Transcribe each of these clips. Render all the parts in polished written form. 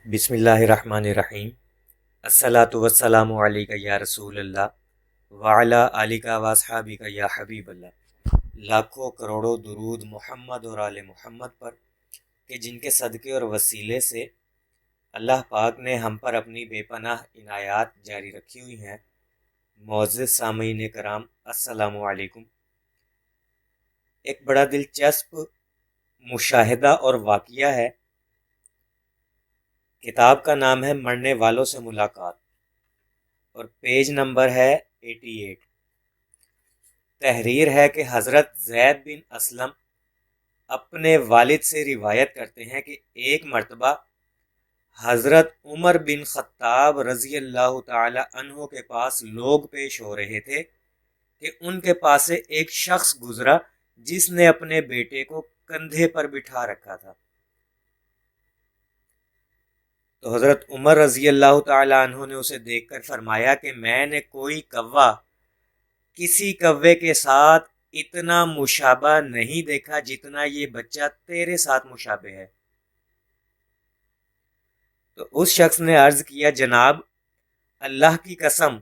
بسم اللہ الرحمن الرحیم۔ الصلاۃ والسلام علیک یا رسول اللہ وعلی آلک واصحابک یا حبیب اللہ۔ لاکھوں کروڑوں درود محمد اور آل محمد پر کہ جن کے صدقے اور وسیلے سے اللہ پاک نے ہم پر اپنی بے پناہ عنایات جاری رکھی ہوئی ہیں۔ معزز سامعین کرام، السلام علیکم۔ ایک بڑا دلچسپ مشاہدہ اور واقعہ ہے۔ کتاب کا نام ہے مرنے والوں سے ملاقات اور پیج نمبر ہے 88۔ تحریر ہے کہ حضرت زید بن اسلم اپنے والد سے روایت کرتے ہیں کہ ایک مرتبہ حضرت عمر بن خطاب رضی اللہ تعالی عنہ کے پاس لوگ پیش ہو رہے تھے کہ ان کے پاس سے ایک شخص گزرا جس نے اپنے بیٹے کو کندھے پر بٹھا رکھا تھا۔ تو حضرت عمر رضی اللہ تعالی عنہ نے اسے دیکھ کر فرمایا کہ میں نے کوئی کوا کسی کوے کے ساتھ اتنا مشابہ نہیں دیکھا جتنا یہ بچہ تیرے ساتھ مشابہ ہے۔ تو اس شخص نے عرض کیا، جناب اللہ کی قسم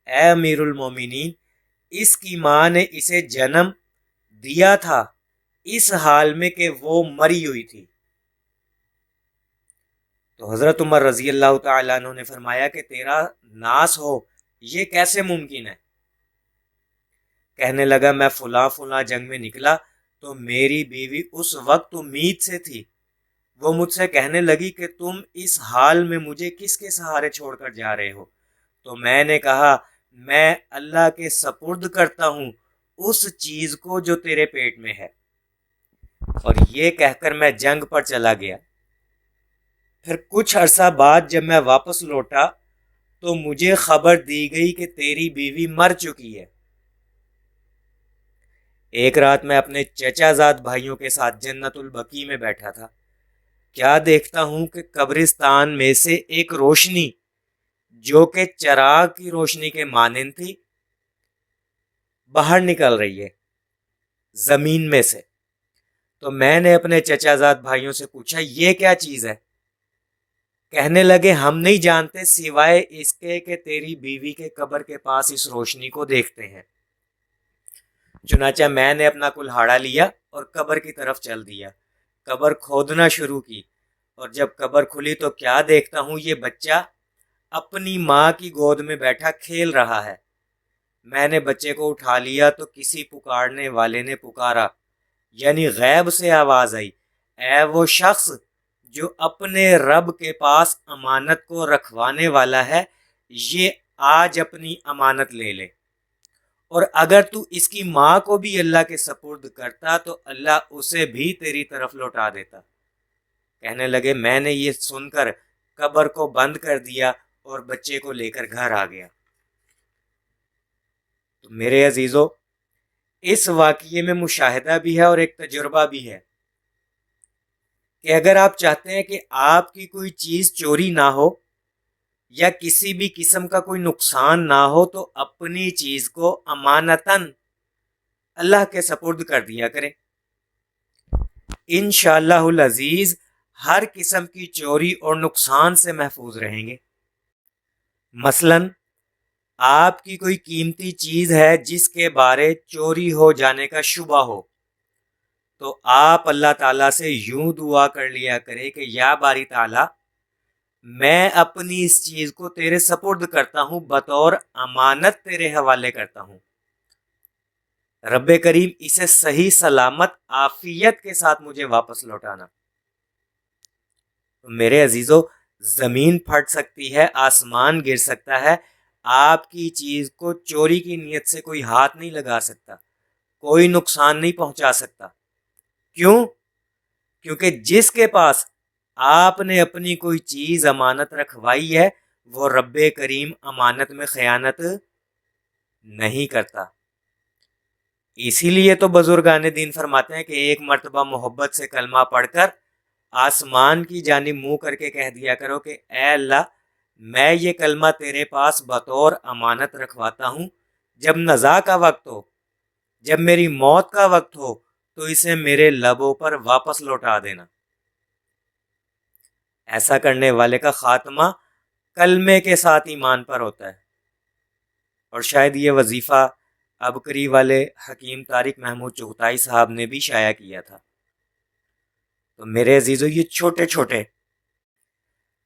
اے امیر المومنین، اس کی ماں نے اسے جنم دیا تھا اس حال میں کہ وہ مری ہوئی تھی۔ تو حضرت عمر رضی اللہ تعالیٰ عنہ نے فرمایا کہ تیرا ناس ہو، یہ کیسے ممکن ہے؟ کہنے لگا، میں فلاں جنگ میں نکلا تو میری بیوی اس وقت امید سے تھی۔ وہ مجھ سے کہنے لگی کہ تم اس حال میں مجھے کس کے سہارے چھوڑ کر جا رہے ہو؟ تو میں نے کہا، میں اللہ کے سپرد کرتا ہوں اس چیز کو جو تیرے پیٹ میں ہے، اور یہ کہہ کر میں جنگ پر چلا گیا۔ پھر کچھ عرصہ بعد جب میں واپس لوٹا تو مجھے خبر دی گئی کہ تیری بیوی مر چکی ہے۔ ایک رات میں اپنے چچا زاد بھائیوں کے ساتھ جنت البقیع میں بیٹھا تھا، کیا دیکھتا ہوں کہ قبرستان میں سے ایک روشنی جو کہ چراغ کی روشنی کے مانند تھی باہر نکل رہی ہے زمین میں سے۔ تو میں نے اپنے چچا زاد بھائیوں سے پوچھا، یہ کیا چیز ہے؟ کہنے لگے، ہم نہیں جانتے سوائے اس کے کہ تیری بیوی کے قبر کے پاس اس روشنی کو دیکھتے ہیں۔ چنانچہ میں نے اپنا کلہاڑا لیا اور قبر کی طرف چل دیا۔ قبر کھودنا شروع کی، اور جب قبر کھلی تو کیا دیکھتا ہوں، یہ بچہ اپنی ماں کی گود میں بیٹھا کھیل رہا ہے۔ میں نے بچے کو اٹھا لیا تو کسی پکارنے والے نے پکارا، یعنی غیب سے آواز آئی، اے وہ شخص جو اپنے رب کے پاس امانت کو رکھوانے والا ہے، یہ آج اپنی امانت لے لے، اور اگر تو اس کی ماں کو بھی اللہ کے سپرد کرتا تو اللہ اسے بھی تیری طرف لوٹا دیتا۔ کہنے لگے، میں نے یہ سن کر قبر کو بند کر دیا اور بچے کو لے کر گھر آ گیا۔ تو میرے عزیزو، اس واقعے میں مشاہدہ بھی ہے اور ایک تجربہ بھی ہے کہ اگر آپ چاہتے ہیں کہ آپ کی کوئی چیز چوری نہ ہو یا کسی بھی قسم کا کوئی نقصان نہ ہو تو اپنی چیز کو امانتاً اللہ کے سپرد کر دیا کریں۔ انشاءاللہ العزیز ہر قسم کی چوری اور نقصان سے محفوظ رہیں گے۔ مثلاً آپ کی کوئی قیمتی چیز ہے جس کے بارے چوری ہو جانے کا شبہ ہو، تو آپ اللہ تعالیٰ سے یوں دعا کر لیا کرے کہ یا باری تعالیٰ، میں اپنی اس چیز کو تیرے سپرد کرتا ہوں، بطور امانت تیرے حوالے کرتا ہوں، رب کریم اسے صحیح سلامت عافیت کے ساتھ مجھے واپس لوٹانا۔ میرے عزیزو، زمین پھٹ سکتی ہے، آسمان گر سکتا ہے، آپ کی چیز کو چوری کی نیت سے کوئی ہاتھ نہیں لگا سکتا، کوئی نقصان نہیں پہنچا سکتا۔ کیوں؟ کیونکہ جس کے پاس آپ نے اپنی کوئی چیز امانت رکھوائی ہے وہ رب کریم امانت میں خیانت نہیں کرتا۔ اسی لیے تو بزرگان دین فرماتے ہیں کہ ایک مرتبہ محبت سے کلمہ پڑھ کر آسمان کی جانب منہ کر کے کہہ دیا کرو کہ اے اللہ، میں یہ کلمہ تیرے پاس بطور امانت رکھواتا ہوں، جب نزاع کا وقت ہو، جب میری موت کا وقت ہو تو اسے میرے لبوں پر واپس لوٹا دینا۔ ایسا کرنے والے کا خاتمہ کلمے کے ساتھ ایمان پر ہوتا ہے۔ اور شاید یہ وظیفہ ابکری والے حکیم طارق محمود چغتائی صاحب نے بھی شائع کیا تھا۔ تو میرے عزیزو، یہ چھوٹے چھوٹے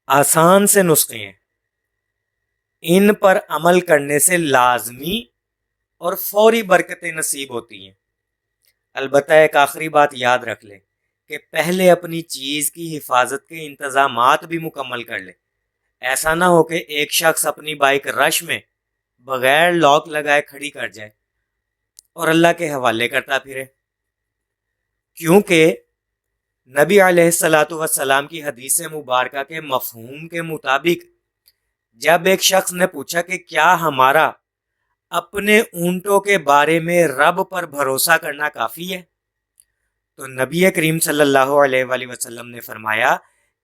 آسان سے نسخے ہیں، ان پر عمل کرنے سے لازمی اور فوری برکتیں نصیب ہوتی ہیں۔ البتہ ایک آخری بات یاد رکھ لیں کہ پہلے اپنی چیز کی حفاظت کے انتظامات بھی مکمل کر لیں۔ ایسا نہ ہو کہ ایک شخص اپنی بائک رش میں بغیر لاک لگائے کھڑی کر جائے اور اللہ کے حوالے کرتا پھرے، کیونکہ نبی علیہ الصلاۃ والسلام کی حدیث مبارکہ کے مفہوم کے مطابق جب ایک شخص نے پوچھا کہ کیا ہمارا اپنے اونٹوں کے بارے میں رب پر بھروسہ کرنا کافی ہے، تو نبی کریم صلی اللہ علیہ وآلہ وسلم نے فرمایا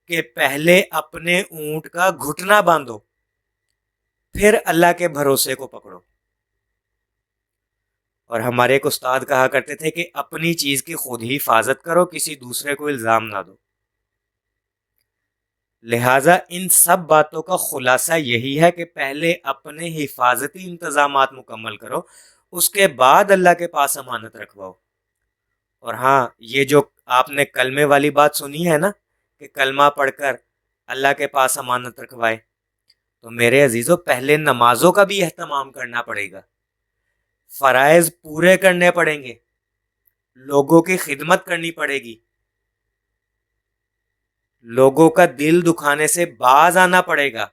کہ پہلے اپنے اونٹ کا گھٹنا باندھو، پھر اللہ کے بھروسے کو پکڑو۔ اور ہمارے ایک استاد کہا کرتے تھے کہ اپنی چیز کی خود ہی حفاظت کرو، کسی دوسرے کو الزام نہ دو۔ لہٰذا ان سب باتوں کا خلاصہ یہی ہے کہ پہلے اپنے حفاظتی انتظامات مکمل کرو، اس کے بعد اللہ کے پاس امانت رکھواؤ۔ اور ہاں، یہ جو آپ نے کلمے والی بات سنی ہے نا کہ کلمہ پڑھ کر اللہ کے پاس امانت رکھوائے، تو میرے عزیزو پہلے نمازوں کا بھی اہتمام کرنا پڑے گا، فرائض پورے کرنے پڑیں گے، لوگوں کی خدمت کرنی پڑے گی، لوگوں کا دل دکھانے سے باز آنا پڑے گا،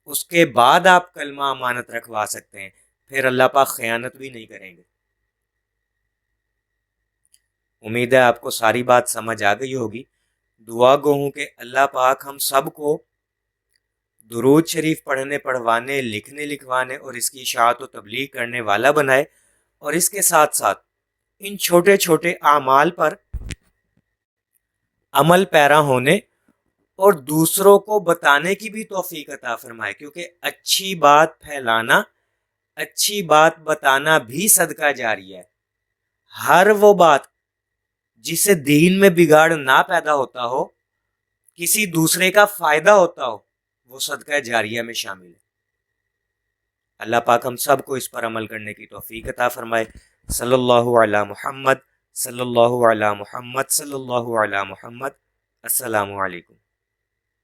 اس کے بعد آپ کلمہ امانت رکھوا سکتے ہیں، پھر اللہ پاک خیانت بھی نہیں کریں گے۔ امید ہے آپ کو ساری بات سمجھ آ گئی ہوگی۔ دعا گو ہوں کہ اللہ پاک ہم سب کو درود شریف پڑھنے، پڑھوانے، لکھنے، لکھوانے اور اس کی اشاعت و تبلیغ کرنے والا بنائے، اور اس کے ساتھ ساتھ ان چھوٹے چھوٹے اعمال پر عمل پیرا ہونے اور دوسروں کو بتانے کی بھی توفیق عطا فرمائے، کیونکہ اچھی بات پھیلانا، اچھی بات بتانا بھی صدقہ جاریہ ہے۔ ہر وہ بات جسے دین میں بگاڑ نہ پیدا ہوتا ہو، کسی دوسرے کا فائدہ ہوتا ہو، وہ صدقہ جاریہ میں شامل ہے۔ اللہ پاک ہم سب کو اس پر عمل کرنے کی توفیق عطا فرمائے۔ صلی اللہ علی محمد، صلی اللہ علی محمد، صلی اللہ علی محمد۔ السلام علیکم۔